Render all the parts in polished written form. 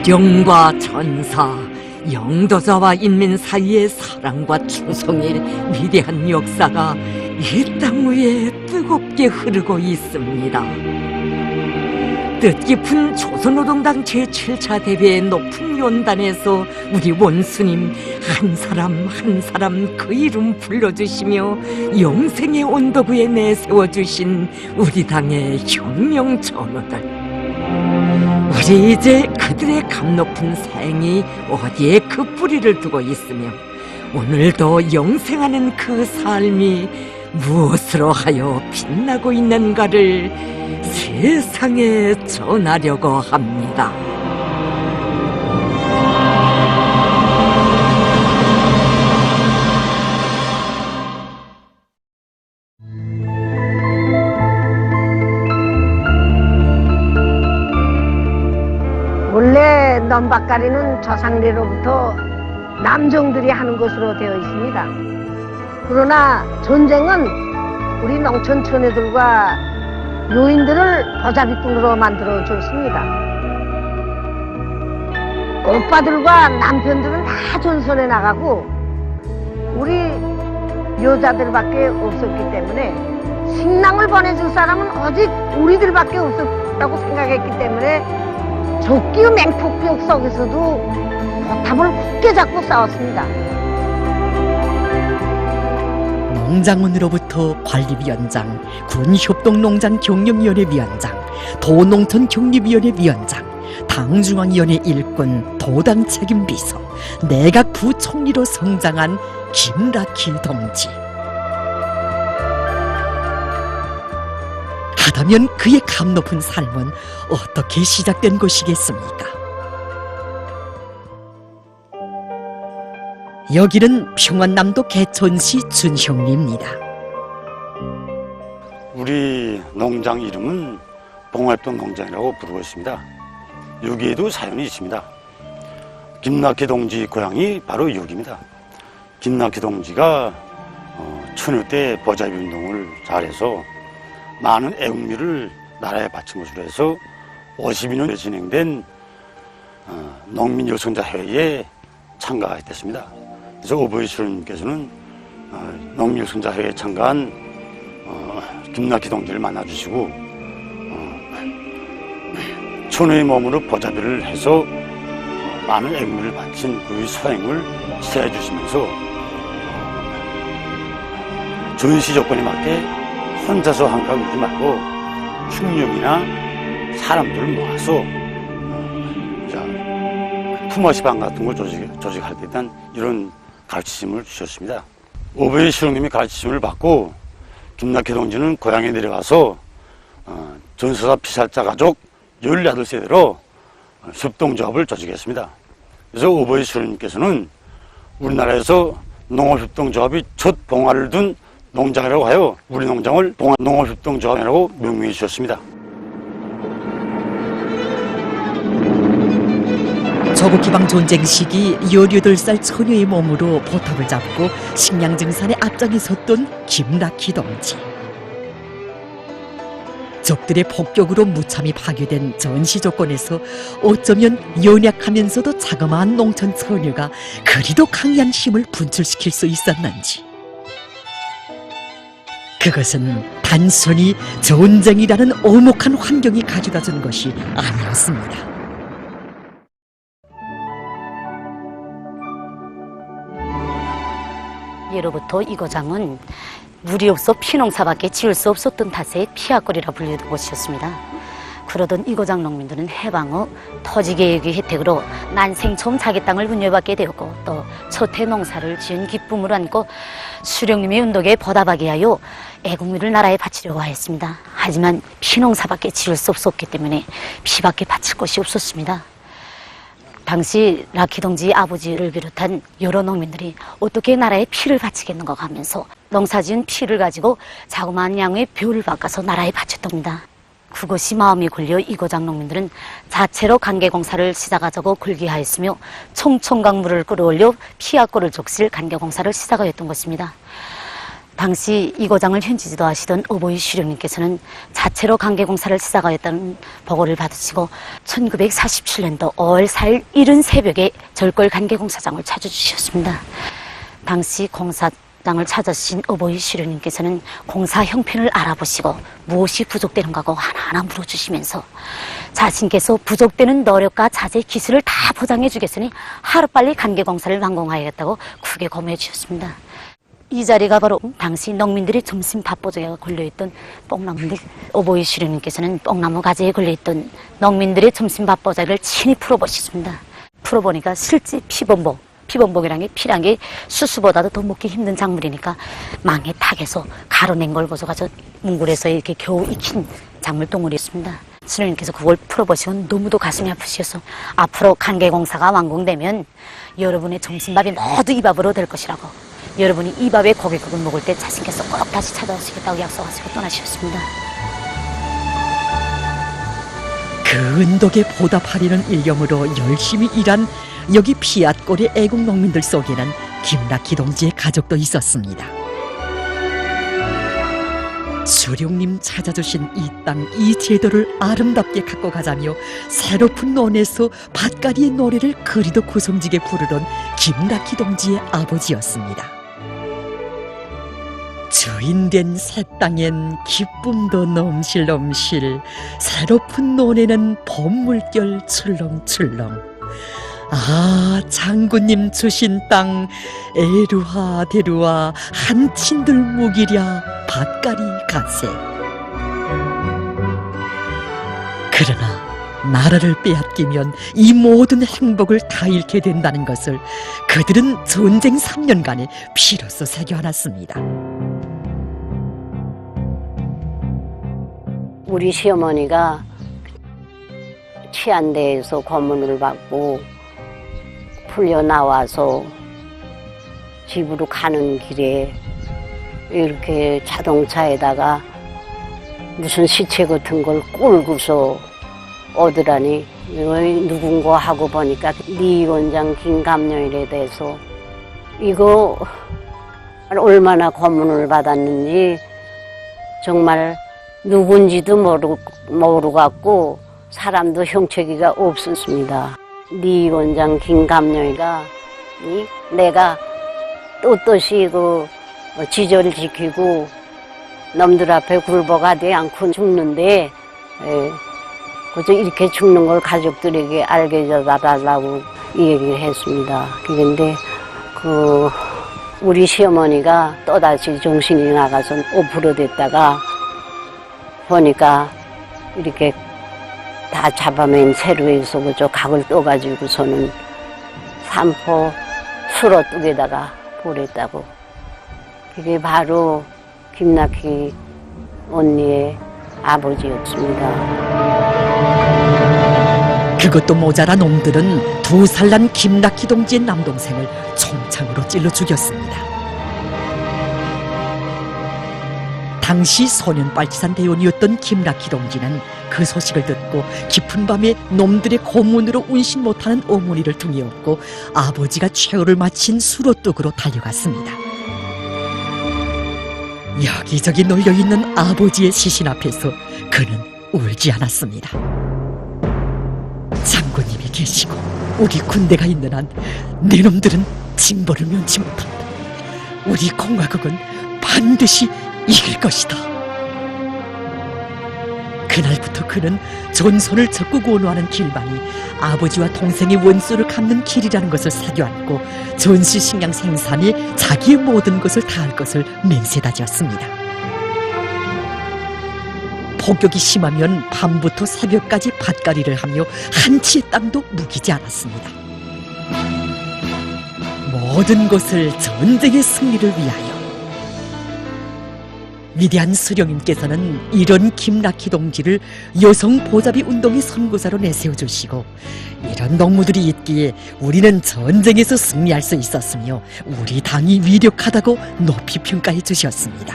국영과 전사, 영도자와 인민 사이의 사랑과 충성의 위대한 역사가 이 땅 위에 뜨겁게 흐르고 있습니다. 뜻깊은 조선노동당 제7차 대회의 높은 연단에서 우리 원수님 한 사람 한 사람 그 이름 불러주시며 영생의 언덕 위에 내세워주신 우리 당의 혁명 전우들, 우리 이제 그들의 값높은 생이 어디에 그 뿌리를 두고 있으며 오늘도 영생하는 그 삶이 무엇으로 하여 빛나고 있는가를 세상에 전하려고 합니다. 원래 넘박가리는 조상래로부터 남종들이 하는 것으로 되어 있습니다. 그러나 전쟁은 우리 농촌 처녀들과 요인들을 보자비꾼으로 만들어 줬습니다. 오빠들과 남편들은 다 전선에 나가고 우리 여자들밖에 없었기 때문에 신랑을 보내줄 사람은 오직 우리들밖에 없었다고 생각했기 때문에 적기의 맹폭벽 속에서도 보탑을 굳게 잡고 싸웠습니다. 농장원으로부터 관리위원장, 군협동농장 경영위원회 위원장, 도농촌 경리위원회 위원장, 당중앙위원회 일꾼, 도당 책임비서, 내각 부총리로 성장한 김라키 동지. 하다면 그의 값높은 삶은 어떻게 시작된 것이겠습니까? 여기는 평안남도 개천시 준형리입니다. 우리 농장 이름은 봉화협동 농장이라고 부르고 있습니다. 여기에도 사연이 있습니다. 김라키 동지 고향이 바로 여기입니다. 김라키 동지가 천여 때 보자비 운동을 잘해서 많은 애국미를 나라에 바친 것으로 해서 52년에 진행된 농민여성자회의에 참가했습니다. 그래서 오보이 수령님께서는 농민여성자회의에 참가한 김라키 동지를 만나주시고 천의 몸으로 보자비를 해서 많은 애국미를 바친 그 소행을 시사해 주시면서 전시 조건에 맞게 혼자서 한가하고 있지 말고 충령이나 사람들을 모아서 품앗이방 같은 걸 조직할 때 일단 이런 가르치심을 주셨습니다. 오보이 수령님이 가르치심을 받고 김라키 동지는 고향에 내려가서 전사사 피살자 가족 18세대로 협동조합을 조직했습니다. 그래서 오보이 수령님께서는 우리나라에서 농업협동조합이 첫 봉화를 둔 농장이라고 하여 우리 농장을 봉화농업협동조합이라고 명명해 주셨습니다. 조국기방 전쟁 시기 18살 처녀의 몸으로 보탑을 잡고 식량증산에 앞장에 섰던 김라키 동지. 적들의 폭격으로 무참히 파괴된 전시 조건에서 어쩌면 연약하면서도 자그마한 농촌 처녀가 그리도 강한 힘을 분출시킬 수 있었는지. 그것은 단순히 전쟁이라는 엄혹한 환경이 가져다 준 것이 아니었습니다. 예로부터 이 고장은 물이 없어 피농사밖에 지을 수 없었던 탓에 피약거리라 불리던 곳이었습니다. 그러던 이 고장 농민들은 해방 후 토지개혁의 혜택으로 난생 처음 자기 땅을 분여받게 되었고 또 첫해 농사를 지은 기쁨을 안고 수령님의 운동에 보답하기 위하여 애국미를 나라에 바치려고 하였습니다. 하지만 피농사밖에 지을 수 없었기 때문에 피밖에 바칠 것이 없었습니다. 당시 라키 동지 아버지를 비롯한 여러 농민들이 어떻게 나라에 피를 바치겠는가 하면서 농사지은 피를 가지고 자그마한 양의 벼를 바꿔서 나라에 바쳤답니다. 그것이 마음이 걸려 이 고장 농민들은 자체로 관계공사를 시작하자고 글귀하였으며 총총강물을 끌어올려 피약골을 적실 관계공사를 시작하였던 것입니다. 당시 이고장을 현지지도 하시던 어보이 시령님께서는 자체로 관계공사를 시작하였다는 보고를 받으시고 1947년도 5월 4일 이른 새벽에 절골 관계공사장을 찾아주셨습니다. 당시 공사장을 찾아주신 어보이 시령님께서는 공사 형편을 알아보시고 무엇이 부족되는가고 하나하나 물어주시면서 자신께서 부족되는 노력과 자재 기술을 다 보장해 주겠으니 하루빨리 관계공사를 완공하야겠다고 크게 고매해 주셨습니다. 이 자리가 바로 당시 농민들의 점심 밥보자기가 걸려있던 뽕나무인데 어보이 시령님께서는 뽕나무 가지에 걸려있던 농민들의 점심 밥보자기를 친히 풀어보셨습니다. 풀어보니까 실제 피범복이라는 게 피란 게 수수보다도 더 먹기 힘든 작물이니까 망에 탁에서 가루낸 걸 벗어가지고 뭉굴에서 이렇게 겨우 익힌 작물 덩어리였습니다. 시령님께서 그걸 풀어보시고 너무도 가슴이 아프셔서 앞으로 관계공사가 완공되면 여러분의 점심밥이 모두 이 밥으로 될 것이라고, 여러분이 이 밥에 고깃국을 먹을 때 자신께서 꼭 다시 찾아오시겠다고 약속하시고 떠나셨습니다. 그 은덕에 보답하려는 일념으로 열심히 일한 여기 피앗골의 애국 농민들 속에는 김락희 동지의 가족도 있었습니다. 수령님 찾아주신 이 땅, 이 제도를 아름답게 갖고 가자며 새로운 논에서 밭가리의 노래를 그리도 구성지게 부르던 김락희 동지의 아버지였습니다. 주인된 새 땅엔 기쁨도 넘실넘실, 새로운 논에는 봄물결 출렁출렁. 아, 장군님 주신 땅, 에루하 데루하 한친들 묵이랴 밭가리 가세. 그러나 나라를 빼앗기면 이 모든 행복을 다 잃게 된다는 것을 그들은 전쟁 3년간에 피로써 새겨안았습니다. 우리 시어머니가 치안대에서 고문을 받고 풀려 나와서 집으로 가는 길에 이렇게 자동차에다가 무슨 시체 같은 걸 끌고서 오더라니, 이거 누군가 하고 보니까 네 원장 김감룡이래 돼서 이거 얼마나 고문을 받았는지 정말 누군지도 모르겠고 사람도 형체기가 없었습니다. 네 원장 김감룡이가 내가 떳떳이 그 지절을 지키고 놈들 앞에 굴복하지 않고 죽는데, 그저 이렇게 죽는 걸 가족들에게 알게 해달라고 이 얘기를 했습니다. 그런데 우리 시어머니가 또다시 정신이 나가서 5% 됐다가 보니까 이렇게 다 잡아맨 세로에서 그저 각을 떠가지고서는 산포 수로뚝에다가 보냈다고. 그게 바로 김락희 언니의 아버지였습니다. 그것도 모자라 놈들은 2살 난 김락희 동지의 남동생을 총창으로 찔러 죽였습니다. 당시 소년빨치산 대원이었던 김락희 동지는 그 소식을 듣고 깊은 밤에 놈들의 고문으로 운신 못하는 어머니를 등에 업고 아버지가 최후를 마친 수로뚝으로 달려갔습니다. 여기저기 널려있는 아버지의 시신 앞에서 그는 울지 않았습니다. 장군님이 계시고 우리 군대가 있는 한 네 놈들은 징벌을 면치 못한다. 우리 공화국은 반드시 이길 것이다. 그날부터 그는 전선을 적극 원호하는 길만이 아버지와 동생의 원수를 갚는 길이라는 것을 사교안고 전시식량 생산에 자기의 모든 것을 다할 것을 맹세다지었습니다. 폭격이 심하면 밤부터 새벽까지 밭갈이를 하며 한 치의 땅도 묵이지 않았습니다. 모든 것을 전쟁의 승리를 위하여. 위대한 수령님께서는 이런 김락희 동지를 여성 보잡이 운동의 선구자로 내세워주시고, 이런 농무들이 있기에 우리는 전쟁에서 승리할 수 있었으며 우리 당이 위력하다고 높이 평가해 주셨습니다.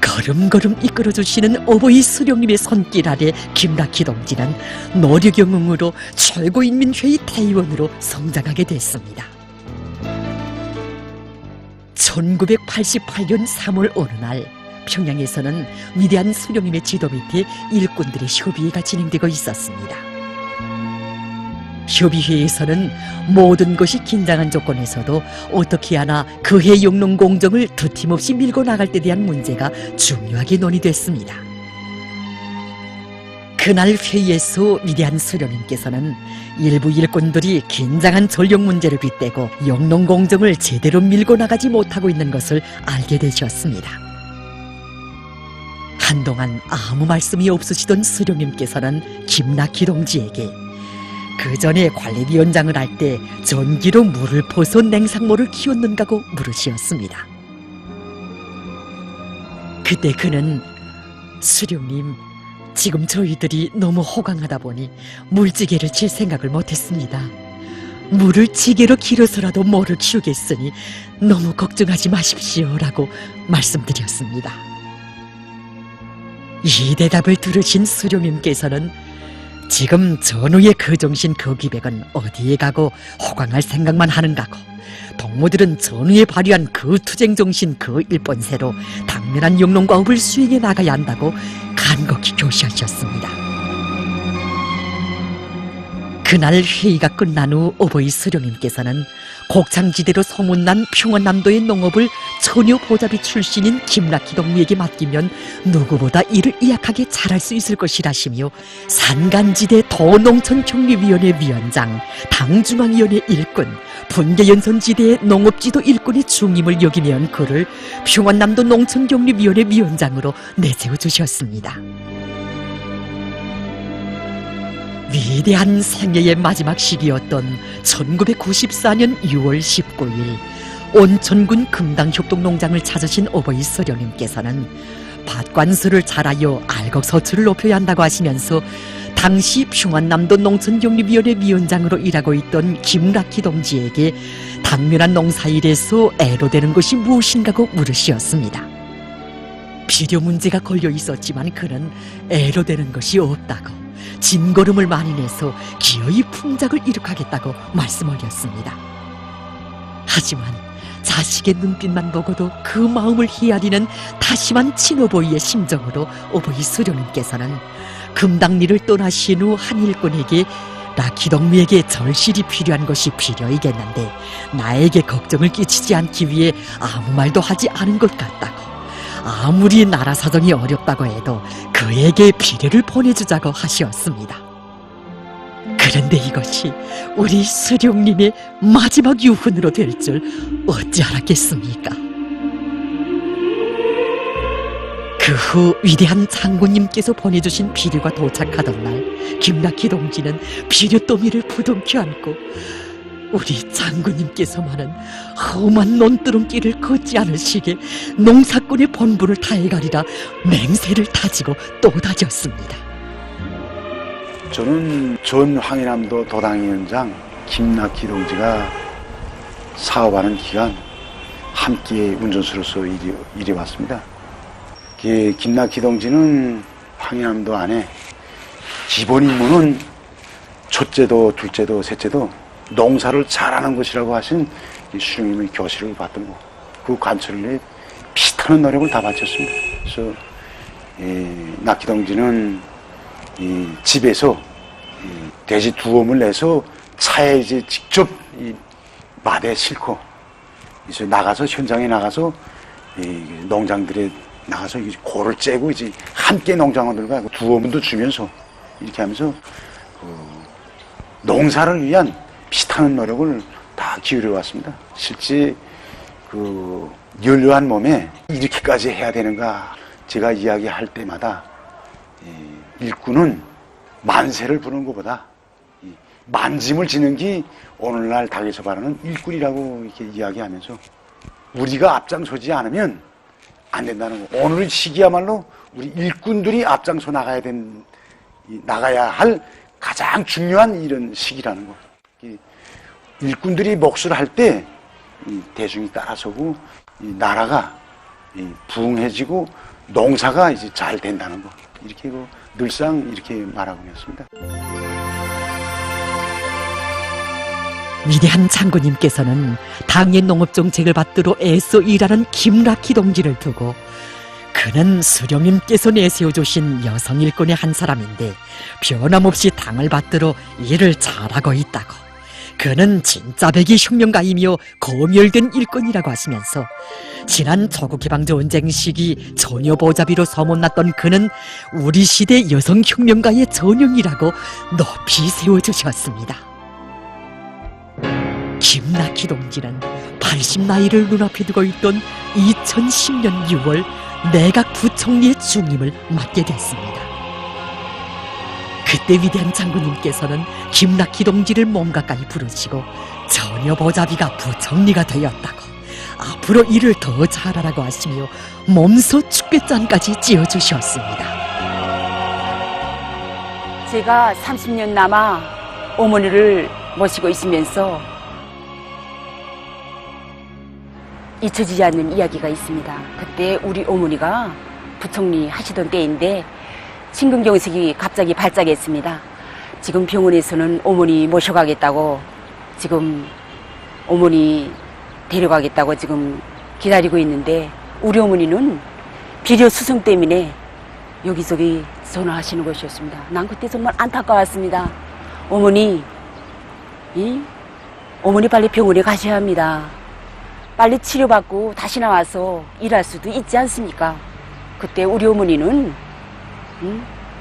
걸음걸음 이끌어주시는 어버이 수령님의 손길 아래 김락희 동지는 노력영웅으로 최고인민회의 대의원으로 성장하게 됐습니다. 1988년 3월 어느 날 평양에서는 위대한 수령님의 지도 밑에 일꾼들의 협의회가 진행되고 있었습니다. 협의회에서는 모든 것이 긴장한 조건에서도 어떻게 하나 그해 영농 공정을 두 팀 없이 밀고 나갈 때 대한 문제가 중요하게 논의됐습니다. 그날 회의에서 위대한 수령님께서는 일부 일꾼들이 긴장한 전력 문제를 빗대고 영농 공정을 제대로 밀고 나가지 못하고 있는 것을 알게 되셨습니다. 한동안 아무 말씀이 없으시던 수령님께서는 김낙희 동지에게 그 전에 관리위원장을 할 때 전기로 물을 퍼서 냉상모를 키웠는가고 물으시었습니다. 그때 그는 수령님, 지금 저희들이 너무 호강하다 보니 물찌개를 칠 생각을 못했습니다. 물을 찌개로 길어서라도 모를 키우겠으니 너무 걱정하지 마십시오라고 말씀드렸습니다. 이 대답을 들으신 수령님께서는 지금 전우의 그 정신 그 기백은 어디에 가고 호강할 생각만 하는가고 동무들은 전우에 발휘한 그 투쟁 정신 그 일본새로 당면한 영농과업을 수행해 나가야 한다고 간곡히 교시하셨습니다. 그날 회의가 끝난 후 어버이 수령님께서는 곡창지대로 소문난 평원남도의 농업을 처녀 보잡이 출신인 김낙희 동무에게 맡기면 누구보다 이를 이약하게 잘할 수 있을 것이라시며 산간지대 도농촌경리위원회 위원장, 당중앙위원회 일꾼, 분계연선지대의 농업지도 일꾼이 중임을 여기면 그를 평원남도 농촌경리위원회 위원장으로 내세워 주셨습니다. 위대한 생애의 마지막 시기였던 1994년 6월 19일 온천군 금당협동농장을 찾으신 어버이 수령님께서는 밭관수를 잘하여 알곡서출을 높여야 한다고 하시면서 당시 평안남도 농촌경리위원회 위원장으로 일하고 있던 김낙희 동지에게 당면한 농사일에서 애로되는 것이 무엇인가고 물으시었습니다. 비료 문제가 걸려 있었지만 그는 애로되는 것이 없다고 진걸음을 많이 내서 기어이 풍작을 이룩하겠다고 말씀 올렸습니다. 하지만 자식의 눈빛만 보고도 그 마음을 헤아리는 다심한 친어버이의 심정으로 어버이 수령님께서는 금당리를 떠나신 후 한 일꾼에게 낙희 동무에게 절실히 필요한 것이 필요이겠는데 나에게 걱정을 끼치지 않기 위해 아무 말도 하지 않은 것 같다고, 아무리 나라 사정이 어렵다고 해도 그에게 비료를 보내주자고 하시었습니다. 그런데 이것이 우리 수령님의 마지막 유훈으로 될 줄 어찌 알았겠습니까? 그 후 위대한 장군님께서 보내주신 비료가 도착하던 날 김낙희 동지는 비료 더미를 부둥켜 안고 우리 장군님께서만은 험한 논두렁길을 걷지 않으시게 농사꾼의 본분을 다해가리라 맹세를 다지고 또 다졌습니다. 저는 전 황해남도 도당위원장 김낙희 동지가 사업하는 기간 함께 운전수로서 일해왔습니다. 김낙희 동지는 황해남도 안에 기본 임무는 첫째도 둘째도 셋째도 농사를 잘하는 것이라고 하신 수령님의 교실을 받던 거, 그 관철에 피타는 노력을 다 바쳤습니다. 그래서 낙희 동지는 집에서 돼지 두엄을 내서 차에 이제 직접 마대에 싣고 이제 나가서 현장에 나가서 농장들에 나가서 고를 째고 이제 함께 농장원들과 두어문도 주면서 이렇게 하면서 농사를 위한 피타는 노력을 다 기울여 왔습니다. 실제 연료한 몸에 이렇게까지 해야 되는가 제가 이야기할 때마다 일꾼은 만세를 부르는 것보다 만짐을 지는 게 오늘날 닭에서 바라는 일꾼이라고 이렇게 이야기하면서 우리가 앞장서지 않으면 안 된다는 거. 오늘 시기야말로 우리 일꾼들이 앞장서 나가야 할 가장 중요한 이런 시기라는 거. 일꾼들이 몫을 할 때 대중이 따라서고 나라가 부흥해지고 농사가 이제 잘 된다는 거. 이렇게 늘상 이렇게 말하고 있습니다. 위대한 장군님께서는 당의 농업정책을 받들어 애써 일하는 김라키 동지를 두고 그는 수령님께서 내세워 주신 여성 일꾼의 한 사람인데 변함없이 당을 받들어 일을 잘하고 있다고, 그는 진짜 백의 혁명가이며 검열된 일꾼이라고 하시면서 지난 조국해방전쟁 시기 처녀보자비로 소문났던 그는 우리 시대 여성혁명가의 전형이라고 높이 세워주셨습니다. 김라키 동지는 80 나이를 눈앞에 두고 있던 2010년 6월 내각 부총리의 중임을 맡게 됐습니다. 그때 위대한 장군님께서는 김라키 동지를 몸 가까이 부르시고 처녀보자비가 부총리가 되었다고, 앞으로 일을 더 잘하라고 하시며 몸소 축배잔까지 찌어주셨습니다. 제가 30년 남아 어머니를 모시고 있으면서 잊혀지지 않는 이야기가 있습니다. 그때 우리 어머니가 부총리 하시던 때인데 심근경색이 갑자기 발작했습니다. 지금 병원에서는 어머니 모셔가겠다고, 지금 어머니 데려가겠다고 지금 기다리고 있는데 우리 어머니는 비료 수송 때문에 여기저기 전화하시는 것이었습니다. 난 그때 정말 안타까웠습니다. 어머니 빨리 병원에 가셔야 합니다. 빨리 치료받고 다시 나와서 일할 수도 있지 않습니까? 그때 우리 어머니는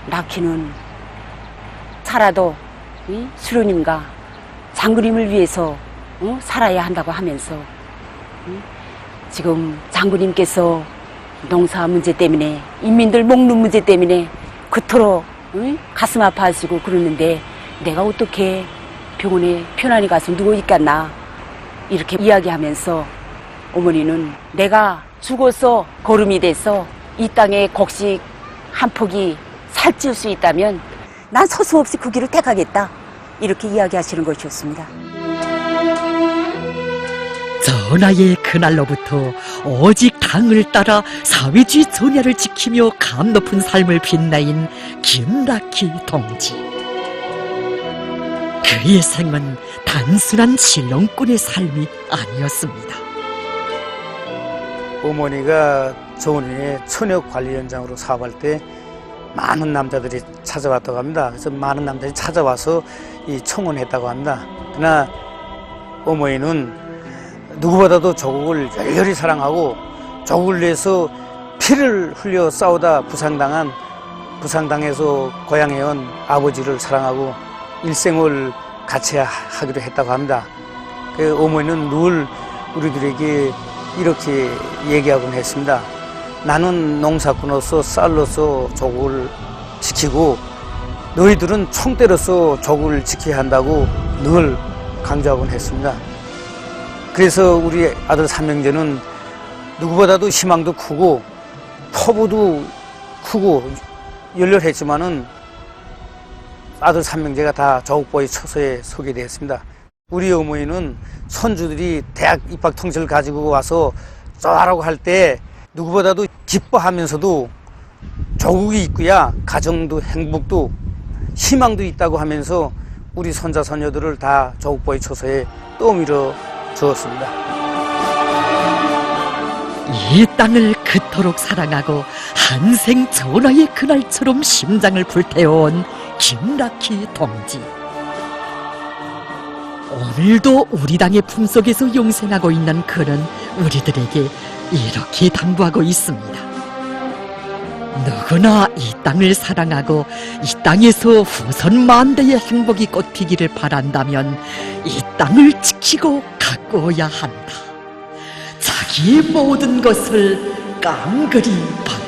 라키는 살아도 수령님과 장군님을 위해서 살아야 한다고 하면서 지금 장군님께서 농사 문제 때문에, 인민들 먹는 문제 때문에 그토록 가슴 아파하시고 그러는데 내가 어떻게 병원에 편안히 가서 누워 있겠나, 이렇게 이야기하면서 어머니는 내가 죽어서 거름이 돼서 이 땅에 곡식 한 폭이 살찔 수 있다면 난 서슴없이 그 길을 택하겠다, 이렇게 이야기하시는 것이었습니다. 전하의 그날로부터 오직 당을 따라 사회주의 전야를 지키며 감 높은 삶을 빛내인 김라키 동지. 그의 생은 단순한 신령꾼의 삶이 아니었습니다. 어머니가 정원에 처녀관리위원장으로 사업할 때 많은 남자들이 찾아왔다고 합니다. 그래서 많은 남자들이 찾아와서 이 청원했다고 합니다. 그러나 어머니는 누구보다도 조국을 열렬히 사랑하고 조국을 위해서 피를 흘려 싸우다 부상당해서 고향에 온 아버지를 사랑하고 일생을 같이 하기로 했다고 합니다. 그 어머니는 늘 우리들에게 이렇게 얘기하곤 했습니다. 나는 농사꾼으로서 쌀로서 조국을 지키고 너희들은 총대로서 조국을 지켜야 한다고 늘 강조하곤 했습니다. 그래서 우리 아들 삼형제는 누구보다도 희망도 크고 포부도 크고 열렬했지만은 아들 삼형제가 다 조국보위 처소에 서게 되었습니다. 우리 어머니는 손주들이 대학 입학 통지를 가지고 와서 쏘라고 할 때 누구보다도 기뻐하면서도 조국이 있고야 가정도 행복도 희망도 있다고 하면서 우리 손자 손녀들을 다 조국보위 처소에 떠밀어 주었습니다. 이 땅을 그토록 사랑하고 한생 전하의 그날처럼 심장을 불태워온 김라키 동지. 오늘도 우리 당의 품속에서 용생하고 있는 그는 우리들에게 이렇게 당부하고 있습니다. 누구나 이 땅을 사랑하고 이 땅에서 후손 만대의 행복이 꽃피기를 바란다면 이 땅을 지키고 가꾸어야 한다. 자기의 모든 것을 깡그리 받